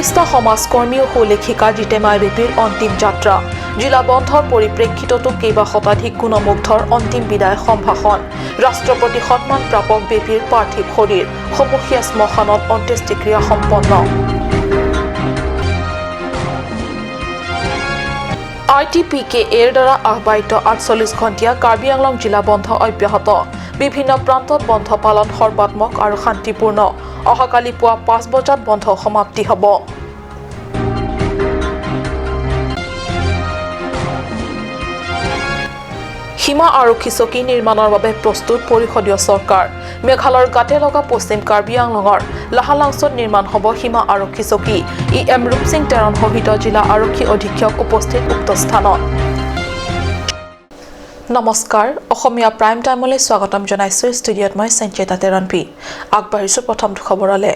বিশিষ্ট সমাজকৰ্মী ও সুলেখিকা জিতেমাই বেপীৰ অন্তিম যাত্ৰা জিলা বন্ধৰ পৰিপ্ৰেক্ষিততো কেইবা শতাধিক গুণমুগ্ধৰ অন্তিম বিদায় সম্ভাষণ ৰাষ্ট্ৰপতি সন্মান প্ৰাপক বেপীৰ পাৰ্থিৱ শৰীৰ সমুখীয়া শ্মশানত অন্ত্যেষ্টিক্ৰিয়া সম্পন্ন ITPK এৰ দ্বাৰা আহ্বায়িত 48 ঘণ্টীয়া কাৰ্বি আংলং জিলা বন্ধ অব্যাহত বিভিন্ন প্ৰান্তত বন্ধ পালন সৰ্বাত্মক আৰু শান্তিপূৰ্ণ অহাকালি পুৱা 5 বজাত বন্ধ সমাপ্তি হ'ব সীমা আৰক্ষী চকী নিৰ্মাণৰ বাবে প্ৰস্তুত পৰিষদীয় চৰকাৰ মেঘালয়ৰ গাতে লগা পশ্চিম কাৰ্বি আংলঙৰ লাহালাংছত নিৰ্মাণ হ'ব সীমা আৰক্ষী চকী এম ৰূপসিং তেৰণ সহিত জিলা আৰক্ষী অধীক্ষক উপস্থিত উক্ত স্থানত নমস্কাৰ অসমীয়া প্ৰাইম টাইমলৈ স্বাগতম জনাইছো ষ্টুডিঅ'ত মই সঞ্চিতা তেৰণপি আগবাঢ়িছো প্ৰথম খবৰলৈ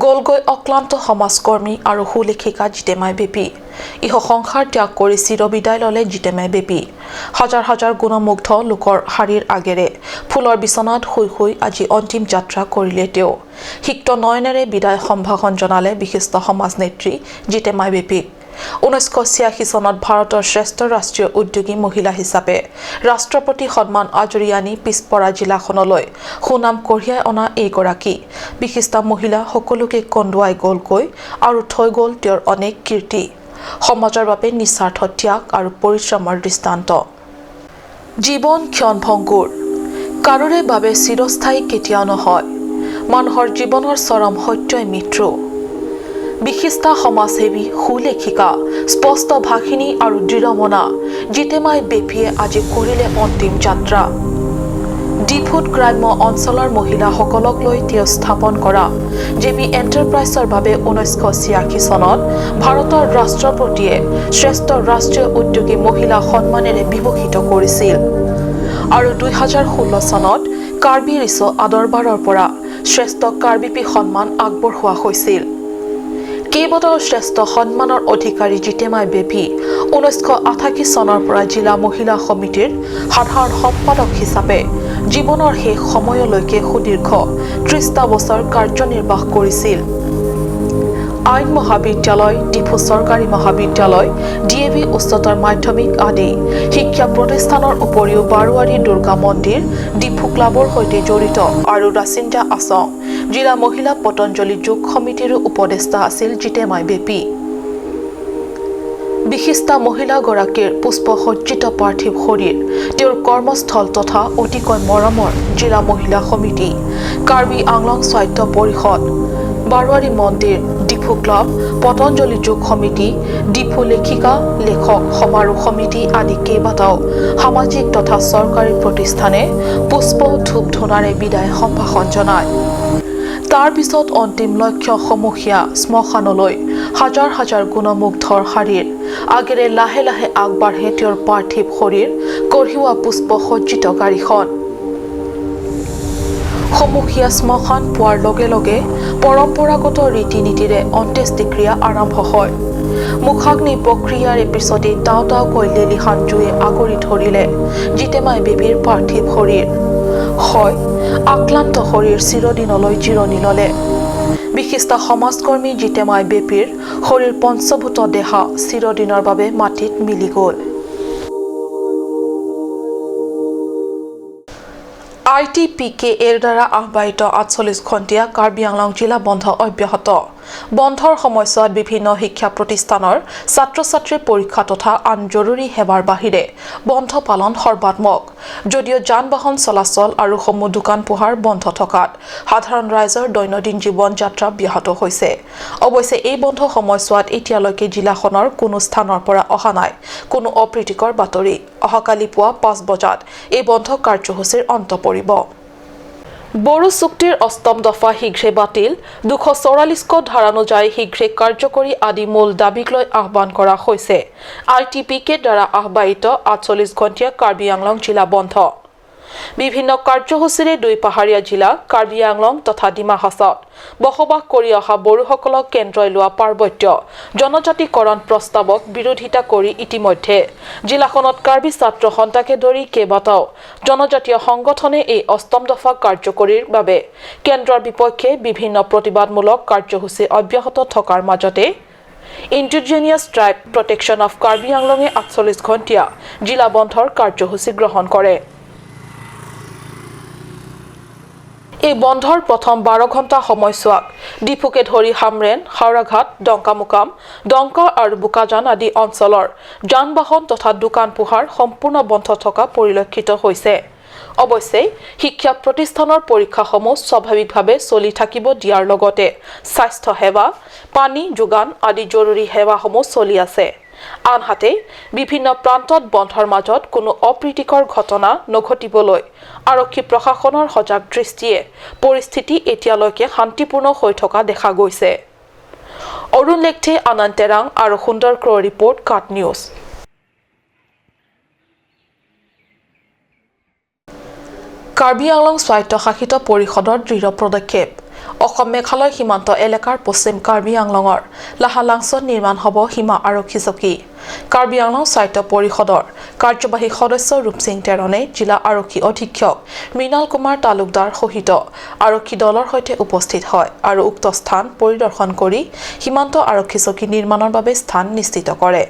গলগৈ অক্লান্ত সমাজকৰ্মী আৰু সুলেখিকা জিতেমাই বেপী ইহ সংসাৰ ত্যাগ কৰি চিৰবিদায় ললে জিতেমাই বেপী হাজাৰ হাজাৰ গুণমুগ্ধ লোকৰ শাৰীৰ আগেৰে ফুলৰ বিছনাত শুই শুই আজি অন্তিম যাত্ৰা কৰিলে তেওঁ সিক্ত নয়নেৰে বিদায় সম্ভাষণ জনালে বিশিষ্ট সমাজ নেত্ৰী জিতেমাই বেপীক 1986 চনত ভাৰতৰ শ্ৰেষ্ঠ ৰাষ্ট্ৰীয় উদ্যোগী মহিলা হিচাপে ৰাষ্ট্ৰপতি সন্মান আজৰি আনি পিছপৰা জিলাখনলৈ সুনাম কঢ়িয়াই অনা এইগৰাকী বিশিষ্ট মহিলা সকলোকে কন্দুৱাই গলকৈ আৰু থৈ গল তেওঁৰ অনেক কীৰ্তি সমাজৰ বাবে নিস্বাৰ্থ ত্যাগ আৰু পৰিশ্ৰমৰ দৃষ্টান্ত জীৱন ক্ষণভংগুৰ কাৰোৰে বাবে চিৰস্থায়ী কেতিয়াও নহয় মানুহৰ জীৱনৰ চৰম সত্যই মৃত্যু বিশিষ্ট সমাজসেৱী সুলেখিকা স্পষ্ট ভাষিনী আৰু দৃঢ়মনা জিতেমাই বেপীয়ে আজি কৰিলে অন্তিম যাত্ৰা ডিফুট গ্ৰাম্য অঞ্চলৰ মহিলাসকলক লৈ তেওঁ স্থাপন কৰা জেবি এণ্টাৰপ্ৰাইজৰ বাবে 1986 চনত ভাৰতৰ ৰাষ্ট্ৰপতিয়ে শ্ৰেষ্ঠ ৰাষ্ট্ৰীয় উদ্যোগী মহিলা সন্মানেৰে বিভূষিত কৰিছিল আৰু 2016 চনত কাৰ্বি ৰিছ আদৰবাৰৰ পৰা শ্ৰেষ্ঠ কাৰ্বিপি সন্মান আগবঢ়োৱা হৈছিল কেইবাটাও শ্ৰেষ্ঠ সন্মানৰ অধিকাৰী জিতেমাই বেপী 1988 চনৰ পৰা জিলা মহিলা সমিতিৰ সাধাৰণ সম্পাদক হিচাপে জীৱনৰ শেষ সময়লৈকে সুদীৰ্ঘ 30টা বছৰ কাৰ্যনিৰ্বাহ কৰিছিল আইন মহাবিদ্যালয় ডিফু চৰকাৰী মহাবিদ্যালয় ডিএভি উচ্চতৰ মাধ্যমিক আদি শিক্ষা প্ৰতিষ্ঠানৰ উপৰিও বাৰুৱাৰী দুৰ্গা মন্দিৰ ডিফু ক্লাবৰ সৈতে জড়িত আৰু ৰাচিন্দা আছং জিলা মহিলা পতঞ্জলি যোগ সমিতিৰ উপদেষ্টা আছিল জিতেমাই বেপী বিশিষ্ট মহিলাগৰাকীৰ পুষ্পসজ্জিত পাৰ্থিৱ শৰীৰ তেওঁৰ কৰ্মস্থল তথা অতিকৈ মৰমৰ জিলা মহিলা সমিতি কাৰ্বি আংলং স্বায়ত্ত পৰিষদ বাৰুৱাৰী মন্দিৰ ডিফু ক্লাব পতঞ্জলি যোগ সমিতি ডিফু লেখিকা লেখক সমাৰোহ সমিতি আদি কেইবাটাও সামাজিক তথা চৰকাৰী প্ৰতিষ্ঠানে পুষ্প ধূপ ধূনাৰে বিদায় সম্ভাষণ জনায় তাৰ পিছত অন্তিম লক্ষ্য সমুখীয়া শ্মশানলৈ হাজাৰ হাজাৰ গুণমুগ্ধৰ শাৰীৰ আগেৰে লাহে লাহে আগবাঢ়ে তেওঁৰ পাৰ্থিৱ শৰীৰ কঢ়িওৱা পুষ্পসজ্জিত গাড়ীখন সমুখীয়া শ্মশান পোৱাৰ লগে লগে পৰম্পৰাগত ৰীতি নীতিৰে অন্ত্যেষ্টিক্ৰিয়া আৰম্ভ হয় মুখাগ্নি প্ৰক্ৰিয়াৰে পিছতে টাও টাওকৈ লেলিহান জুয়ে আগৰি ধৰিলে জিতেমাই বেপীৰ পাৰ্থিৱ শৰীৰ হয় আক্লান্ত শৰীৰ চিৰদিনলৈ জিৰণি ললে বিশিষ্ট সমাজকৰ্মী জিতেমাই বেপীৰ শৰীৰ পঞ্চভূত দেহা চিৰদিনৰ বাবে মাটিত মিলি গ'ল ITPK এৰ দ্বাৰা আহ্বায়িত 48 ঘণ্টীয়া কাৰ্বি আংলং জিলা বন্ধ অব্যাহত বন্ধৰ সময়ছোৱাত বিভিন্ন শিক্ষা প্ৰতিষ্ঠানৰ ছাত্ৰ ছাত্ৰীৰ পৰীক্ষা তথা আন জৰুৰী সেৱাৰ বাহিৰে বন্ধ পালন সৰ্বাত্মক যদিও যান বাহন চলাচল আৰু সমূহ দোকান পোহাৰ বন্ধ থকাত সাধাৰণ ৰাইজৰ দৈনন্দিন জীৱন যাত্ৰা ব্যাহত হৈছে অৱশ্যে এই বন্ধ সময়ছোৱাত এতিয়ালৈকে জিলাখনৰ কোনো স্থানৰ পৰা অহা নাই কোনো অপ্ৰীতিকৰ বাতৰি অহাকালি পুৱা 5 বজাত এই বন্ধ কাৰ্যসূচীৰ অন্ত পৰিব বড়ো চুক্তিৰ অষ্টম দফা শীঘ্ৰে বাতিল 244 ধাৰানুযায়ী শীঘ্ৰে কাৰ্যকৰী আদি মূল দাবীক লৈ আহ্বান কৰা হৈছে ITPK দ্বাৰা আহ্বায়িত 48 ঘণ্টীয়া কাৰ্বি আংলং জিলা বন্ধ বিভিন্ন কাৰ্যসূচীৰে দুই পাহাৰীয়া জিলা কাৰ্বি আংলং তথা ডিমা হাছাওত বসবাস কৰি অহা বড়োসকলক কেন্দ্ৰই লোৱা পাৰ্বত্য জনজাতিকৰণ প্ৰস্তাৱক বিৰোধিতা কৰি ইতিমধ্যে জিলাখনত কাৰ্বি ছাত্ৰ সন্থাকে ধৰি কেইবাটাও জনজাতীয় সংগঠনে এই অষ্টম দফা কাৰ্যকৰীৰ বাবে কেন্দ্ৰৰ বিপক্ষে বিভিন্ন প্ৰতিবাদমূলক কাৰ্যসূচী অব্যাহত থকাৰ মাজতে indigenous tribe protection of Karbi আংলঙে ৪৮ ঘণ্টীয়া জিলা বন্ধৰ কাৰ্যসূচী গ্ৰহণ কৰে। এই বন্ধৰ প্ৰথম ১২ ঘণ্টা সময়ছোৱাক ডিফুকে ধৰি হামৰেন, হাওৰাঘাট, ডংকামুকাম, ডংকা আৰু বোকাজান আদি অঞ্চলৰ যান-বাহন তথা দোকান পোহাৰ সম্পূৰ্ণ বন্ধ থকা পৰিলক্ষিত হৈছে। অৱশ্যে শিক্ষা প্ৰতিষ্ঠানৰ পৰীক্ষাসমূহ স্বাভাৱিকভাৱে চলি থাকিব দিয়াৰ লগতে স্বাস্থ্য সেৱা, পানী যোগান আদি জৰুৰী সেৱাসমূহ চলি আছে। আনহাতে বিভিন্ন প্ৰান্তত বন্ধৰ মাজত কোনো অপ্ৰীতিকৰ ঘটনা নঘটিবলৈ আৰক্ষী প্ৰশাসনৰ সজাগ দৃষ্টিয়ে পৰিস্থিতি এতিয়ালৈকে শান্তিপূৰ্ণ হৈ থকা দেখা গৈছে। অৰুণ লেখথে, আনন্দ তেৰাং আৰু সুন্দৰ ক্ৰ ৰিপৰ্ট, কাট নিউজ। কাৰ্বি আংলং স্বায়ত্তশাসিত পৰিষদৰ দৃঢ় পদক্ষেপ। অসম মেঘালয় সীমান্ত এলেকাৰ পশ্চিম কাৰ্বি আংলঙৰ লাহালাংছত নিৰ্মাণ হ'ব সীমা আৰক্ষী চকী। কাৰ্বি আংলং স্বায়ত্ত পৰিষদৰ কাৰ্যবাহী সদস্য ৰূপসিং তেৰণে জিলা আৰক্ষী অধীক্ষক মৃণাল কুমাৰ তালুকদাৰ সহিত আৰক্ষী দলৰ সৈতে উপস্থিত হয় আৰু উক্ত স্থান পৰিদৰ্শন কৰি সীমান্ত আৰক্ষী চকী নিৰ্মাণৰ বাবে স্থান নিশ্চিত কৰে।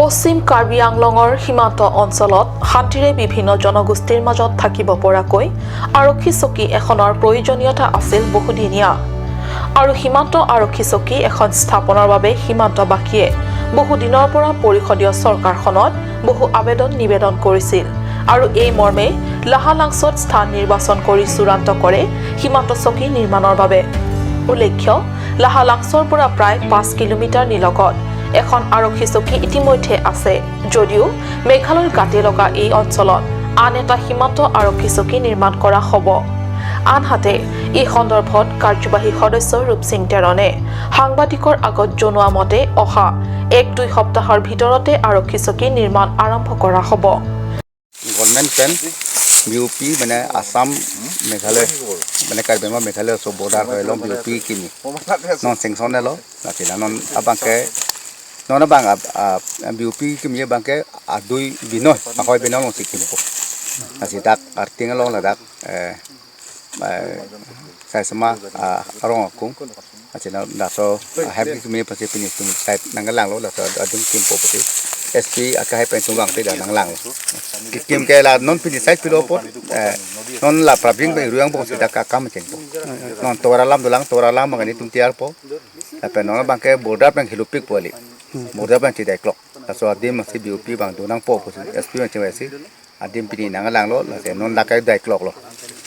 পশ্চিম কাৰ্বি আংলঙৰ সীমান্ত অঞ্চলত শান্তিৰে বিভিন্ন জনগোষ্ঠীৰ মাজত থাকিব পৰাকৈ আৰক্ষী চকী এখনৰ প্ৰয়োজনীয়তা আছিল বহুদিনীয়া আৰু সীমান্ত আৰক্ষী চকী এখন স্থাপনৰ বাবে সীমান্তবাসীয়ে বহুদিনৰ পৰা পৰিষদীয় চৰকাৰখনত বহু আবেদন নিবেদন কৰিছিল আৰু এই মৰ্মে লাহালাংছত স্থান নিৰ্বাচন কৰি চূড়ান্ত কৰে সীমান্ত চকী নিৰ্মাণৰ বাবে। উল্লেখ্য, লাহালাংছৰ পৰা প্ৰায় ৫ কিলোমিটাৰ নিলগত এখন আৰক্ষী চকী ইতিমধ্যে আছে যদিও মেঘালয়ৰ গাতে লগা এই অঞ্চলত আন এটা সীমান্ত আৰক্ষী চকী নিৰ্মাণ কৰা হ'ব। আনহাতে এই সন্দৰ্ভত কাৰ্যবাহী সদস্য ৰূপসিং তেৰণে সাংবাদিকৰ আগত জনোৱা মতে অহা ১-২ সপ্তাহৰ ভিতৰতে আৰক্ষী চকী নিৰ্মাণ আৰম্ভ কৰা হ'ব। গভৰ্ণমেণ্ট পেন বিউপি মানে আসাম মেঘালয় মানে কাৰ্বি আংলং মেঘালয় সব বৰ্ডাৰ হৈ লম বিউপি কিনি নন চেংচন লো নাছিল non আবাংকে nona bang BUP kimye bangke adui binoy ahoy binong sikim po asidak arting long ladak sai sama arong akung asina daso happy kimye pasi pinis tum sai nangalang lo daso adung kim po pasi SP akai pensung bang te nang lang kim ke la non pinis sai pilo po non la prabing be ruang po sidak kam cheng po non toralam dulang toralam mangani tum tiar po apa nona bangke border pang hilupik po ali Mudah bang tidak klok, so adim masih BUP bang donang po posisi, SP bang cewek sih, adim pilih nangalang lo, lalu non lakai dah klok lo,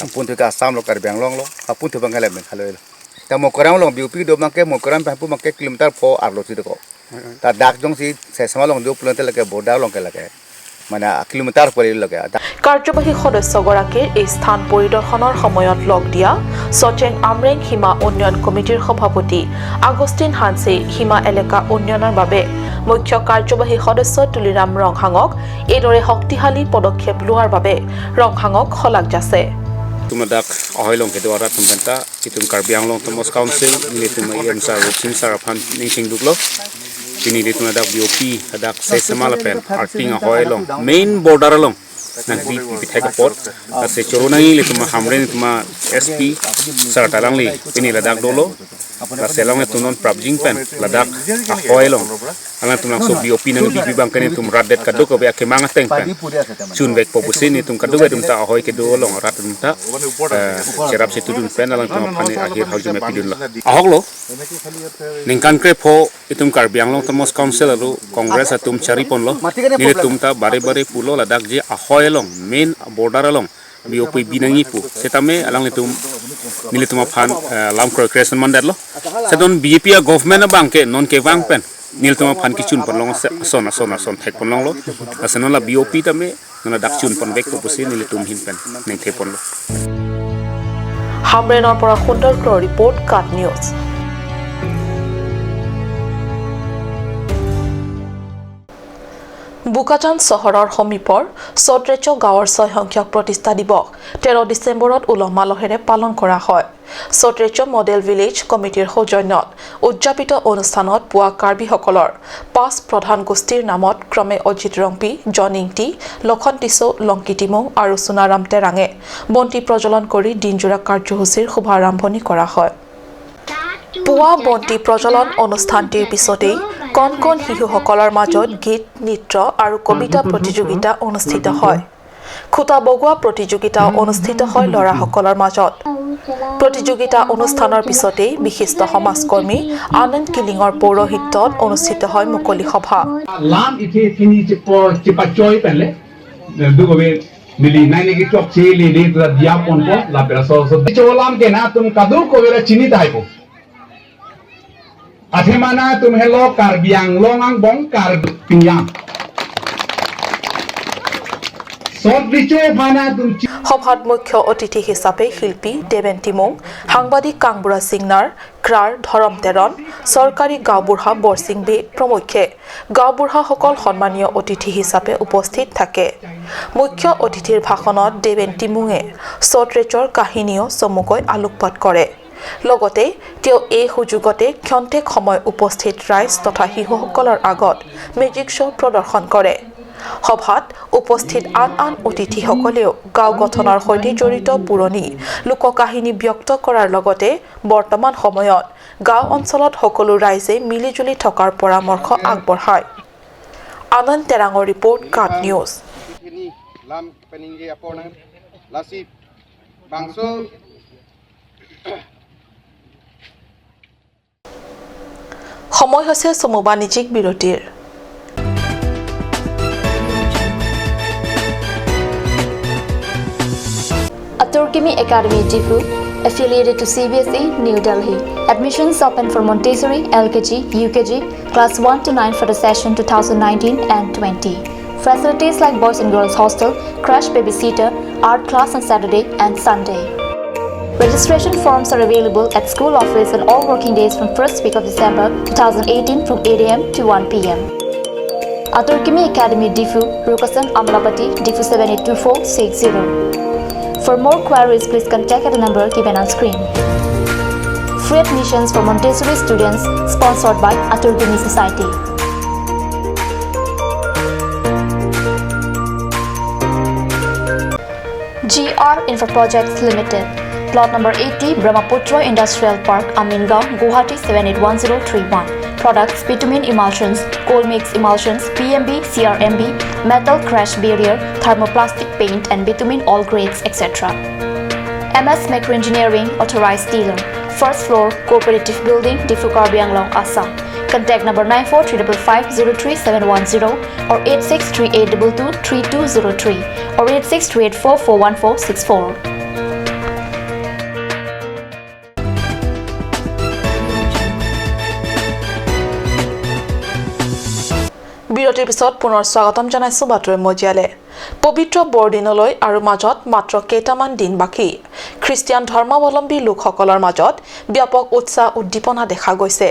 apun tu ke Assam lo, Karbi Anglong lo, apun tu bang kalem kalau lo, tapi mau korang lo BUP do bang ke mau korang pun bang ke kilometer po arlo sih tu ko, tapi dak jong sih saya sama lo 2 kilometer lagi border lo ke lagi, mana kilometer po lagi. কাৰ্যবাহী সদস্যগৰাকীৰ এই স্থান পৰিদৰ্শনৰ সময়ত লগ দিয়া সচেং আমৰেং সীমা উন্নয়ন কমিটিৰ সভাপতি Augustine হানছে সীমা এলেকা উন্নয়নৰ বাবে মুখ্য কাৰ্যবাহী সদস্য তুলিৰাম ৰংহাঙক এইদৰে শক্তিশালী পদক্ষেপ লোৱাৰ বাবে ৰংহাঙক শলাগ যাছে। Tumadak ahoylong kedua tumbenta itum Karbi Anglong Tomos Council nitum iem sa rutin sarapan ningsing duklo ini tumadak BOP adak sesama lapen arting ahoylong main border along nang di pithaga port se chorunangi litum hamren tuma SP saratalang li ini ladak dolo la selang tunon prabjing pen ladak ahoylong alang tunang so BOP nang bibi bangkane tum radet kaduk be akemanga teng pen chun bek popusin itum kaduk tum ta ahoy kedo long rat tum ta serap situ dun pen alang tum phani akhir hauju me pidun la ahoklo ningkan kre pho itum Karbi Anglong Tomos Council alu Congress atum charipon lo nile tum ta bare pulo ladak je ahoy long main border along BOP binangi pu setame alang litum nile tum phan lam creation mandal lo sedon BJP government bangke non ke wang pen nil tuma phan kichun panlong son thek panlong lo asenon la BOP tame nona dakchun pan vek popusi nil tum hin pen nei the panlo হামৰেনৰ পৰা সুন্দৰ ক্ৰ report, কাট news. বুকাজান চহৰৰ সমীপৰ চৌদ্ৰেচ গাঁৱৰ 6 সংখ্যক প্ৰতিষ্ঠা দিৱস 13 ডিচেম্বৰত উলহ মালহেৰে পালন কৰা হয়। চৌদ্ৰেচ মডেল ভিলেজ কমিটিৰ সৌজন্যত উদযাপিত অনুষ্ঠানত পুৱা কাৰ্বিসকলৰ 5 প্ৰধান গোষ্ঠীৰ নামত ক্ৰমে অজিত ৰংপি, জনিংটি, লখন টিচৌ, লংকিটিমৌ আৰু সোণাৰাম তেৰাঙে বন্তি প্ৰজ্বলন কৰি দিনজোৰা কাৰ্যসূচীৰ শুভাৰম্ভণি কৰা হয়। পুৱা বন্তি প্ৰজ্বলন অনুষ্ঠানটিৰ পিছতেই কণ কণ শিশুসকলৰ মাজত গীত, নৃত্য আৰু কবিতা প্ৰতিযোগিতা অনুষ্ঠিত হয়। খুঁটা বগোৱা প্ৰতিযোগিতাও অনুষ্ঠিত হয় ল'ৰাসকলৰ মাজত। প্ৰতিযোগিতা অনুষ্ঠানৰ পিছতেই বিশিষ্ট সমাজকৰ্মী আনন্দ কিলিঙৰ পৌৰোহিত্যত অনুষ্ঠিত হয় মুকলি সভা। Nili nai negi chok chili ni tra dia ponpo la pera so cholam ke na tum kadu ko vera chini tai ko athemana tum hello karbiang longang bong kar pingyang sot bicho bana tum সভাত মুখ্য অতিথি হিচাপে শিল্পী দেবেন টিমৌ, সাংবাদিক কাংবুৰা সিংনাৰ, ক্ৰাৰ ধৰম তেৰণ, চৰকাৰী গাঁওবুঢ়া বৰসিং বে প্ৰমুখ্যে গাঁওবুঢ়াসকল সন্মানীয় অতিথি হিচাপে উপস্থিত থাকে। মুখ্য অতিথিৰ ভাষণত দেবেন টিমৌয়ে চৌদ্ৰেচৰ কাহিনীও চমুকৈ আলোকপাত কৰে। লগতে তেওঁ এই সুযোগতে ক্ষন্তেক সময় উপস্থিত ৰাইজ তথা শিশুসকলৰ আগত মেজিক শ্ব' প্ৰদৰ্শন কৰে। সভাত উপস্থিত আন অতিথিসকলেও গাঁও গঠনৰ সৈতে জড়িত পুৰণি লোককাহিনী ব্যক্ত কৰাৰ লগতে বৰ্তমান সময়ত গাঁও অঞ্চলত সকলো ৰাইজে মিলিজুলি থকাৰ পৰামৰ্শ আগবঢ়ায়। আনন্দ তেৰাঙৰ ৰিপৰ্ট কাট নিউজ। সময় হৈছে চমু বাণিজ্যিক বিৰতিৰ। Turkimi Academy Jifu, affiliated to CBSE, New Delhi. Admissions open for Montessori, LKG, UKG, class 1 to 9 for the session 2019 and 20. Facilities like boys and girls hostel, crash babysitter, art class on Saturday and Sunday. Registration forms are available at school office on all working days from 1st week of December 2018 from 8 a.m. to 1 p.m. Turkimi Academy Difu, Rukasan Amlapati, Difu 782460. For more queries, please contact at the number given on screen. Free admissions for Montessori students sponsored by Turkimi Society. GR Infra Projects Limited. Plot number 80, Brahmaputra Industrial Park, Amingaon, Guwahati 781031. Products: bitumen emulsions, coal mix emulsions, PMB, CRMB, metal crash barrier, thermoplastic paint and bitumen all grades, etc. MS Micro Engineering Authorized Dealer. First floor, Cooperative Building, Difu Karbi Anglong, Assam. Contact number 9435533710 or 8638223203 or 8628441464. বিৰতিৰ পিছত পুনৰ স্বাগতম জনাইছো বাতৰি মজিয়ালে। পবিত্ৰ বৰদিনলৈ আৰু মাজত মাত্ৰ কেইটামান দিন বাকী। খ্ৰীষ্টিয়ান ধৰ্মাৱলম্বী লোকসকলৰ মাজত ব্যাপক উৎসাহ উদ্দীপনা দেখা গৈছে।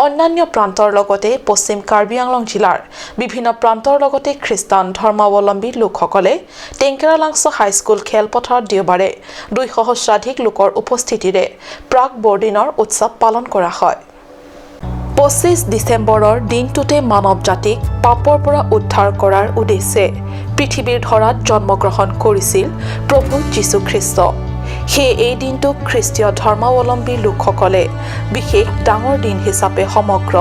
অন্যান্য প্ৰান্তৰ লগতে পশ্চিম কাৰ্বি আংলং জিলাৰ বিভিন্ন প্ৰান্তৰ লগতে খ্ৰীষ্টান ধৰ্মাৱলম্বী লোকসকলে টেংকেৰালাংছ হাইস্কুল খেলপথাৰত দেওবাৰে 200 সহস্ৰাধিক লোকৰ উপস্থিতিৰে প্ৰাক বৰদিনৰ উৎসৱ পালন কৰা হয়। 25 ডিচেম্বৰৰ দিনটোতে মানৱ জাতিক পাপৰ পৰা উদ্ধাৰ কৰাৰ উদ্দেশ্যে পৃথিৱীৰ ধৰাত জন্মগ্ৰহণ কৰিছিল প্ৰভু যীশু খ্ৰীষ্ট। সেই এই দিনটোক খ্ৰীষ্টীয় ধৰ্মাৱলম্বী লোকসকলে বিশেষ ডাঙৰ দিন হিচাপে সমগ্ৰ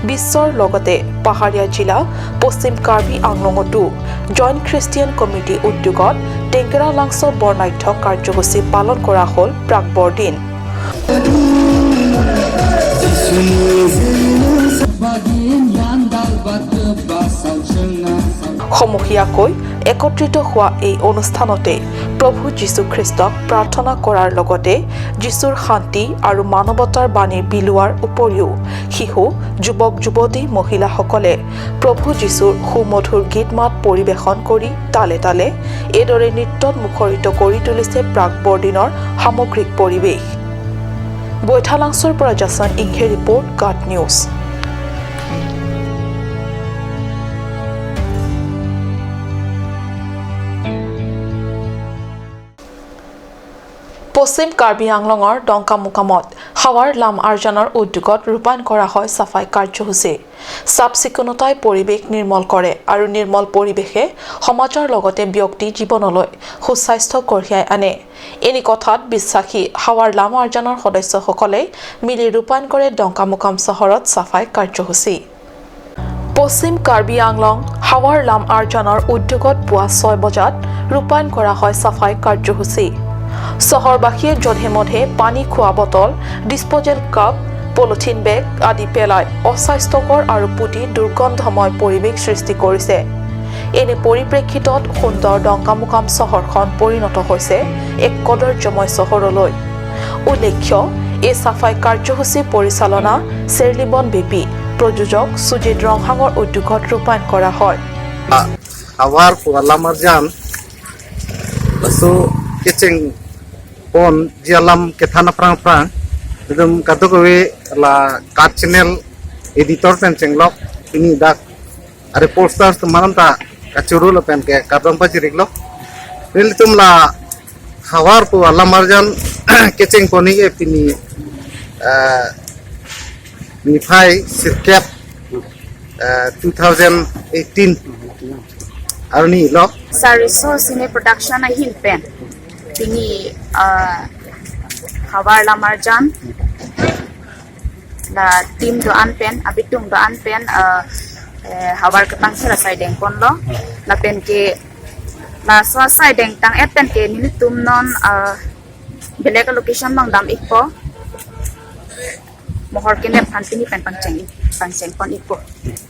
বিশ্বৰ লগতে পাহাৰীয়া জিলা পশ্চিম কাৰ্বি আংলঙতো জইণ্ট খ্ৰীষ্টিয়ান কমিটি উদ্যোগত টেংকেৰালাংছ বৰ্ণাঢ্য কাৰ্যসূচী পালন কৰা হ'ল প্ৰাক বৰদিন। সমূহীয়াকৈ একত্ৰিত হোৱা এই অনুষ্ঠানতে প্ৰভু যীশু খ্ৰীষ্টক প্ৰাৰ্থনা কৰাৰ লগতে যীশুৰ শান্তি আৰু মানৱতাৰ বাণী বিলোৱাৰ উপৰিও শিশু, যুৱক যুৱতী, মহিলাসকলে প্ৰভু যীশুৰ সুমধুৰ গীত মাত পৰিৱেশন কৰি তালে তালে এইদৰে নৃত্যত মুখৰিত কৰি তুলিছে প্ৰাক বৰদিনৰ সামগ্ৰিক পৰিৱেশ। বৈঠালাংছৰ পৰা জাছন ইংঘে ৰিপৰ্ট কাট নিউজ। পশ্চিম কাৰ্বি আংলঙৰ ডংকামুকামত হাৱাৰ লাম আৰ্জনৰ উদ্যোগত ৰূপায়ণ কৰা হয় সাফাই কাৰ্যসূচী চাফ চিকুণতাই পৰিৱেশ নিৰ্মল কৰে আৰু নিৰ্মল পৰিৱেশে সমাজৰ লগতে ব্যক্তি জীৱনলৈ সুস্বাস্থ্য কঢ়িয়াই আনে এনে কথাত বিশ্বাসী হাৱাৰ লাম আৰ্জনৰ সদস্যসকলে মিলি ৰূপায়ণ কৰে ডংকামুকাম চহৰত সাফাই কাৰ্যসূচী পশ্চিম কাৰ্বি আংলং হাৱাৰ লাম আৰ্জনৰ উদ্যোগত পুৱা 6 বজাত ৰূপায়ণ কৰা হয় সাফাই কাৰ্যসূচী চহৰবাসীয়ে জধে মধে পানী খোৱা বটল ডিসপোজেল কাপ পলিথিন বেগ আদি পেলাই অস্বাস্থ্যকৰ আৰু পুতি দুৰ্গন্ধময় পৰিৱেশ সৃষ্টি কৰিছে এনে পৰিপ্ৰেক্ষিতত সুন্দৰ ডংকামুকাম চহৰখন পৰিণত হৈছে এক কদৰ্যময় চহৰলৈ উল্লেখ্য এই সাফাই কাৰ্যসূচী পৰিচালনা চেৰলিবন বিপি প্ৰযোজক সুজিত ৰংহাঙৰ উদ্যোগত ৰূপায়ণ কৰা হয় Awar ko alamar jan so kitchen pon jialam kethana prang dum katokowe la cut channel editor pen chenglok ini dak are posters mananta kachuru lo pen ke kadam pachiriklo ril tumla hawar ko alamar jan kitchen poni e pini nifai sirkap 2018 Arni lo Sariso sine production a hill pen tini hawar lamarjan la team do an pen abitung do an pen hawar kapang sera side deng kon lo la pen ke la so side deng tang et pen ke ni tum non belega location mang dam ikpo mohor ke ne phantini pen pangcheng pon ikpo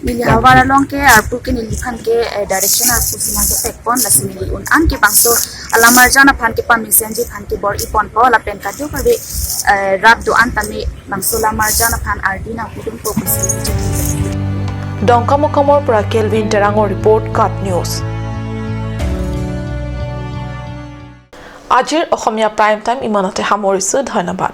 mili hawara long ke arpu ke ni liphan ke direction ar pusina ke tek pon la simili un an ke bangso alamar jana phan ke permission ji phan ke bor ipon po la pen ka jo ka be rap do an tami bangso lamar jana phan ardina kudum ko pusi ডংকামুকামৰ পৰা kelvin টেৰাঙৰ report কাট news আজিৰ অসমীয়া prime time ইমানতে সামৰিছো ধন্যবাদ